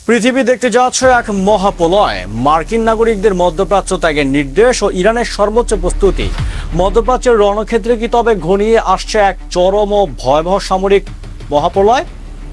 পৃথিবী দেখতে যাচ্ছে এক মহাপ্রলয়। মার্কিন নাগরিকদের মধ্যপ্রাচ্য ত্যাগের নির্দেশ ও ইরানের সর্বোচ্চ প্রস্তুতি। মধ্যপ্রাচ্যের রণক্ষেত্রে কি তবে ঘনিয়ে আসছে এক চরম ও ভয়াবহ সামরিক মহাপ্রলয়?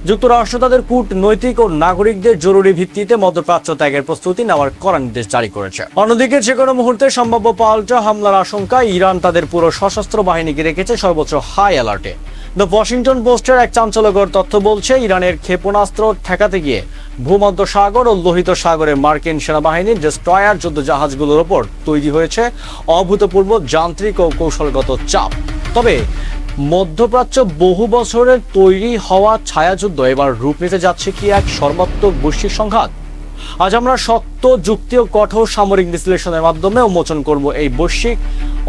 যুক্তরাষ্ট্র তাদের কূটনৈতিক ও নাগরিকদের জরুরি ভিত্তিতে মধ্যপ্রাচ্য ত্যাগের প্রস্তুতি নেওয়ার কড়া নির্দেশ জারি করেছে। অন্যদিকে যে কোনো মুহূর্তে সম্ভাব্য পাল্টা হামলার আশঙ্কায় ইরান তাদের পুরো সশস্ত্র বাহিনীকে রেখেছে সর্বোচ্চ হাই অ্যালার্টে। দ্য ওয়াশিংটন পোস্টের এক চাঞ্চল্যকর তথ্য বলছে, ইরানের ক্ষেপণাস্ত্র ঠেকাতে গিয়ে ভূমধ্য সাগর ও লোহিত সাগরে মার্কিন সেনাবাহিনীর ডেস্ট্রয়ার যুদ্ধ জাহাজগুলোর ওপর তৈরি হয়েছে অভূতপূর্ব যান্ত্রিক ও কৌশলগত চাপ। তবে মধ্যপ্রাচ্য বহু বছরের তৈরি হওয়া ছায়াযুদ্ধ এবার রূপ নিতে যাচ্ছে কি এক সর্বাত্মক বৈশ্বিক সংঘাত? আজ আমরা শক্ত যুক্তি ও কঠোর সামরিক বিশ্লেষণের মাধ্যমে উন্মোচন করব এই বৈশ্বিক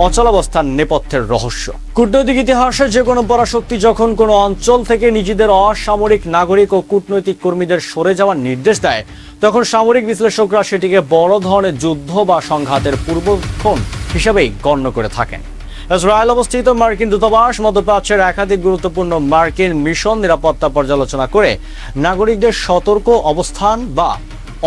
অচলাবস্থার নেপথ্যের রহস্য। কূটনৈতিক ইতিহাসে যে কোনো পরাশক্তি যখন কোনো অঞ্চল থেকে নিজেদের অসামরিক নাগরিক ও কূটনৈতিক কর্মীদের সরে যাওয়ার নির্দেশ দেয়, তখন সামরিক বিশ্লেষকরা সেটিকে বড় ধরনের যুদ্ধ বা সংঘাতের পূর্বক্ষণ হিসেবেই গণ্য করে থাকেন। ইসরায়েল অবস্থিত মার্কিন দূতাবাস মধ্যপ্রাচ্যের একাধিক গুরুত্বপূর্ণ মার্কিন মিশন নিরাপত্তা পর্যালোচনা করে নাগরিকদের সতর্ক অবস্থান বা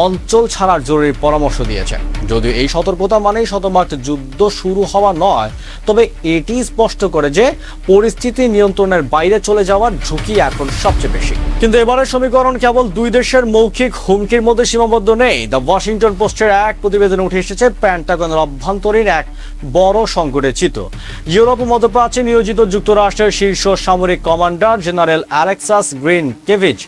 অঞ্চল ছাড়ার জরুরি পরামর্শ দিয়েছে। যদিও এই সতর্কতা মানেই শতভাগ যুদ্ধ শুরু হওয়া নয়, তবে এটি স্পষ্ট করে যে পরিস্থিতি নিয়ন্ত্রণের বাইরে চলে যাওয়ার ঝুঁকি এখন সবচেয়ে বেশি। কিন্তু এবারের সমীকরণ কেবল দুই দেশের মৌখিক হুমকির মধ্যে সীমাবদ্ধ নেই। দ্য ওয়াশিংটন পোস্টের এক প্রতিবেদনে উঠে এসেছে পেন্টাগনের অভ্যন্তরীণ এক বড় সংকটের চিত্র। ইউরোপ ও মধ্যপ্রাচ্যে নিয়োজিত যুক্তরাষ্ট্রের শীর্ষ সামরিক কমান্ডার জেনারেল অ্যালেক্সাস গ্রিনকেভিচ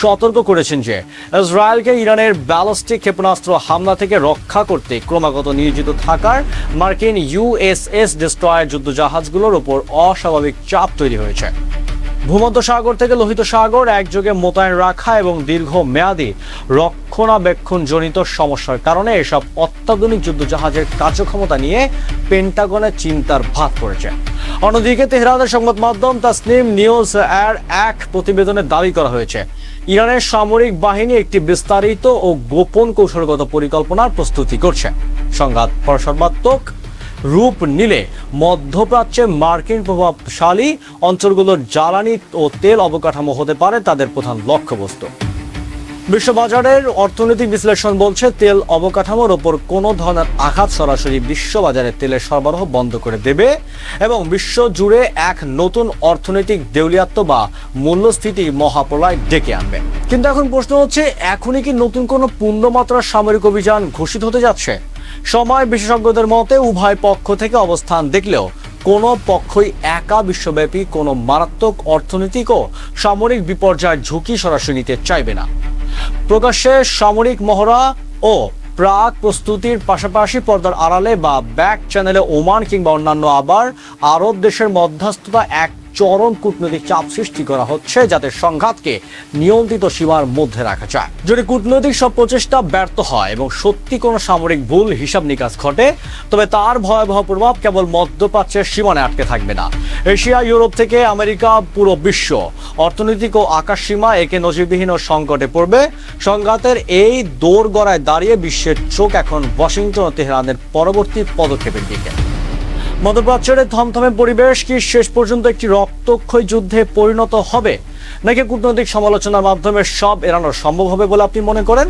সতর্ক করেছেন যে ইসরায়েলকে ইরানের ব্যালিস্টিক ক্ষেপণাস্ত্র হামলা থেকে রক্ষা করতে ক্রমাগত নিয়োজিত থাকার মার্কিন ইউএসএস ডেস্ট্রয়ার যুদ্ধজাহাজগুলোর উপর অস্বাভাবিক চাপ তৈরি হয়েছে। ভূমধ্য সাগর থেকে লোহিত সাগর একযোগে মোতায়েন রাখা এবং দীর্ঘমেয়াদী রক্ষণাবেক্ষণজনিত সমস্যার কারণে এসব অত্যাধুনিক যুদ্ধজাহাজের কার্যক্ষমতা নিয়ে পেন্টাগনের চিন্তার ভাত পড়েছে। অন্যদিকে তেহরানের সংবাদ মাধ্যম তাসনিম নিউজ এর এক প্রতিবেদনে দাবি করা হয়েছে, ইরানের সামরিক বাহিনী একটি বিস্তারিত ও গোপন কৌশলগত পরিকল্পনার প্রস্তুতি করছে। সংঘাত সর্বাত্মক রূপ নিলে মধ্যপ্রাচ্যে মার্কিন প্রভাবশালী অঞ্চলগুলোর জ্বালানি ও তেল অবকাঠামো হতে পারে তাদের প্রধান লক্ষ্যবস্তু। বিশ্ববাজারের অর্থনৈতিক বিশ্লেষণ বলছে, তেল অবকাঠামোর ওপর কোনো ধরনের আঘাত সরাসরি বিশ্ববাজারে তেলের সরবরাহ বন্ধ করে দেবে এবং বিশ্ব জুড়ে এক নতুন অর্থনৈতিক দেউলিয়াত্ব বা মূল্যস্ফীতি মহাপ্রলয় ডেকে আনবে। কিন্তু এখন প্রশ্ন হচ্ছে, এখনই কি নতুন কোনো পূর্ণমাত্রার সামরিক অভিযান ঘোষিত হতে যাচ্ছে? সময় বিশেষজ্ঞদের মতে উভয় পক্ষ থেকে অবস্থান দেখলেও কোনো পক্ষই একা বিশ্বব্যাপী কোনো মারাত্মক অর্থনৈতিক ও সামরিক বিপর্যয়ের ঝুঁকি সরাসরি নিতে চাইবে না। প্রকাশ্যে সামরিক মহড়া ও প্রাক প্রস্তুতির পাশাপাশি পর্দার আড়ালে বা ব্যাক চ্যানেলে ওমান কিংবা অন্যান্য আরব দেশের মধ্যস্থতা এক চরম কূটনৈতিক চাপ সৃষ্টি করা হচ্ছে, যাতে সংঘাতকে নিয়ন্ত্রিত সীমার মধ্যে রাখা যায়। যদি কূটনৈতিক সব প্রচেষ্টা ব্যর্থ হয় এবং সত্যি কোনো সামরিক ভুল হিসাব নিকাশ ঘটে, তবে তার ভয়াবহ প্রভাব কেবল মধ্যপ্রাচ্যের সীমানায় আটকে থাকবে না। এশিয়া, ইউরোপ থেকে আমেরিকা, পুরো বিশ্ব অর্থনৈতিক ও আকাশ সীমা একে নজিরবিহীন সংকটে পড়বে। সংঘাতের এই দোরগড়ায় দাঁড়িয়ে বিশ্বের চোখ এখন ওয়াশিংটন ও তেহরানের পরবর্তী পদক্ষেপের দিকে। মধ্যপ্রাচ্যের থমথমে পরিবেশ কি শেষ পর্যন্ত একটি রক্তক্ষয়ী যুদ্ধে পরিণত হবে, নাকি কূটনৈতিক সমালোচনার মাধ্যমে সব এড়ানো সম্ভব হবে বলে আপনি মনে করেন?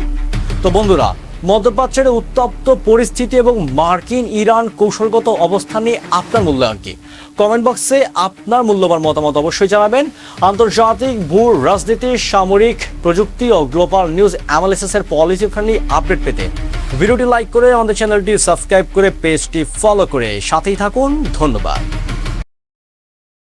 তো বন্ধুরা, মধ্যপ্রাচ্যের উত্তপ্ত পরিস্থিতি এবং মার্কিন ইরান কৌশলগত অবস্থান নিয়ে আপনার মূল্যায়ন কি? কমেন্ট বক্সে আপনার মূল্যবান মতামত অবশ্যই জানাবেন। আন্তর্জাতিক ভূ রাজনীতি, সামরিক প্রযুক্তি ও গ্লোবাল নিউজ অ্যানালিসিসের পলিসি ফ্রেন্ডলি আপডেট পেতে ভিডিওটি লাইক করে আমাদের চ্যানেলটি সাবস্ক্রাইব করে পেজটি ফলো করে সাথেই থাকুন। ধন্যবাদ।